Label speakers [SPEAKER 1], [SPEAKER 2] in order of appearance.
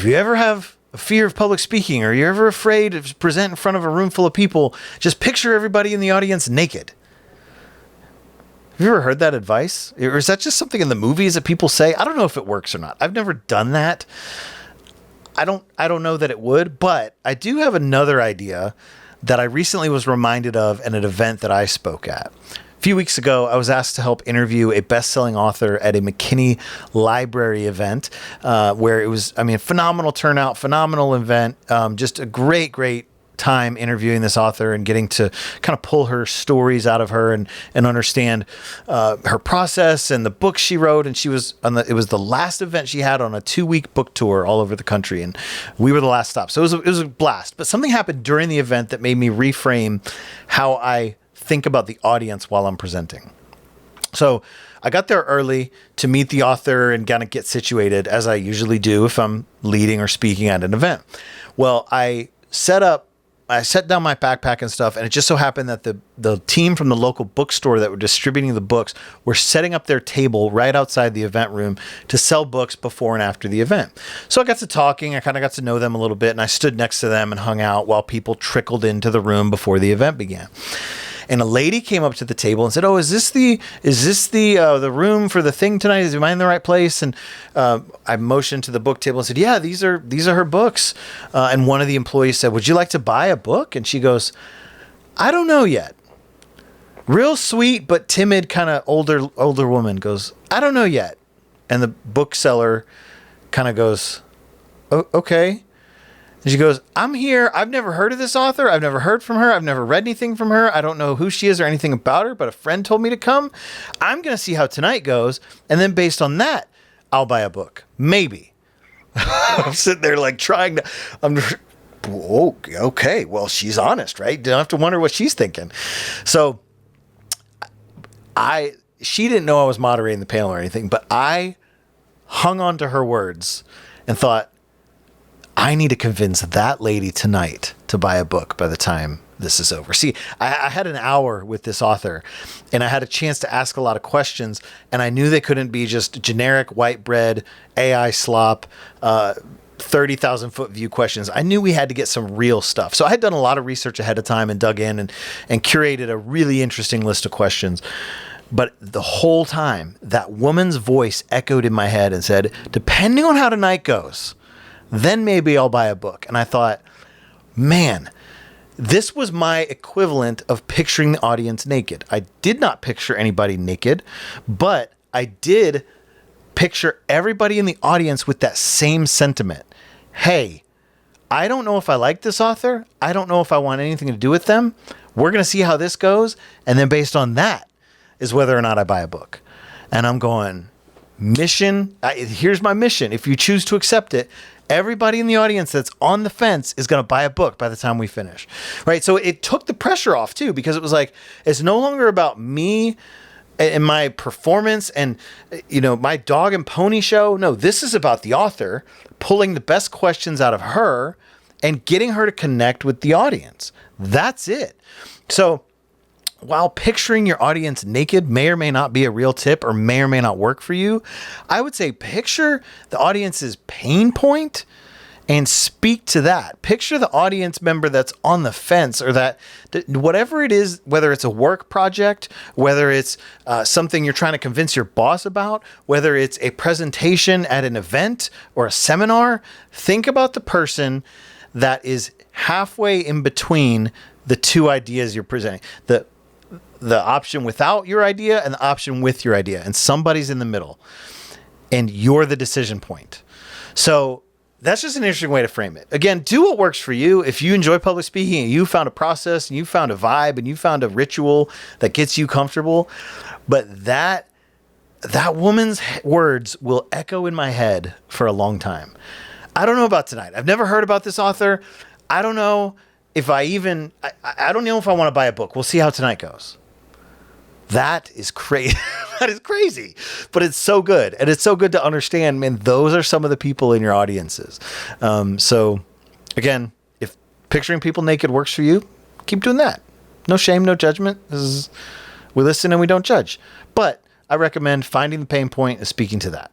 [SPEAKER 1] if you ever have a fear of public speaking, or you're ever afraid to present in front of a room full of people, just picture everybody in the audience naked. Have you ever heard that advice? Or is that just something in the movies that people say? I don't know if it works or not. I've never done that. I don't know that it would, but I do have another idea that I recently was reminded of at an event that I spoke at. A few weeks ago, I was asked to help interview a best-selling author at a McKinney Library event, where it was, a phenomenal turnout, phenomenal event, just a great time interviewing this author and getting to kind of pull her stories out of her and understand her process and the books she wrote. And she was it was the last event she had on a 2-week book tour all over the country, and we were the last stop. So it was a blast. But something happened during the event that made me reframe how I think about the audience while I'm presenting. So I got there early to meet the author and kind of get situated, as I usually do if I'm leading or speaking at an event. Well, I set down my backpack and stuff, and it just so happened that the team from the local bookstore that were distributing the books were setting up their table right outside the event room to sell books before and after the event. So I got to talking, I kind of got to know them a little bit, and I stood next to them and hung out while people trickled into the room before the event began. And a lady came up to the table and said, "Oh, is this the room for the thing tonight? Am I in the right place?" And I motioned to the book table and said, "Yeah, these are her books." And one of the employees said, "Would you like to buy a book?" And she goes, "I don't know yet." Real sweet but timid, kind of older woman goes, "I don't know yet." And the bookseller kind of goes, "Oh, okay." And she goes, "I'm here. I've never heard of this author. I've never heard from her. I've never read anything from her. I don't know who she is or anything about her, but a friend told me to come. I'm going to see how tonight goes. And then based on that, I'll buy a book. Maybe." I'm sitting there like trying to, oh, okay. Well, she's honest, right? Don't have to wonder what she's thinking. So she didn't know I was moderating the panel or anything, but I hung on to her words and thought, I need to convince that lady tonight to buy a book by the time this is over. See, I had an hour with this author, and I had a chance to ask a lot of questions, and I knew they couldn't be just generic white bread, AI slop, 30,000 foot view questions. I knew we had to get some real stuff. So I had done a lot of research ahead of time and dug in and curated a really interesting list of questions. But the whole time, that woman's voice echoed in my head and said, "Depending on how tonight goes, then maybe I'll buy a book." And I thought, man, this was my equivalent of picturing the audience naked. I did not picture anybody naked, but I did picture everybody in the audience with that same sentiment. Hey, I don't know if I like this author. I don't know if I want anything to do with them. We're going to see how this goes. And then based on that is whether or not I buy a book. And I'm going, here's my mission. If you choose to accept it, everybody in the audience that's on the fence is going to buy a book by the time we finish, right? So it took the pressure off too, because it was like, it's no longer about me and my performance and, my dog and pony show. No, this is about the author pulling the best questions out of her and getting her to connect with the audience. That's it. So while picturing your audience naked may or may not be a real tip or may not work for you, I would say picture the audience's pain point and speak to that. Picture the audience member that's on the fence, or that whatever it is, whether it's a work project, whether it's something you're trying to convince your boss about, whether it's a presentation at an event or a seminar, think about the person that is halfway in between the two ideas you're presenting. The option without your idea and the option with your idea, and somebody's in the middle, and you're the decision point. So that's just an interesting way to frame it. Again, do what works for you. If you enjoy public speaking and you found a process and you found a vibe and you found a ritual that gets you comfortable, but that woman's words will echo in my head for a long time. I don't know about tonight. I've never heard about this author. I don't know if I don't know if I want to buy a book. We'll see how tonight goes. That is crazy. That is crazy, but it's so good. And it's so good to understand, man, those are some of the people in your audiences. So again, if picturing people naked works for you, keep doing that. No shame, no judgment. We listen and we don't judge, but I recommend finding the pain point and speaking to that.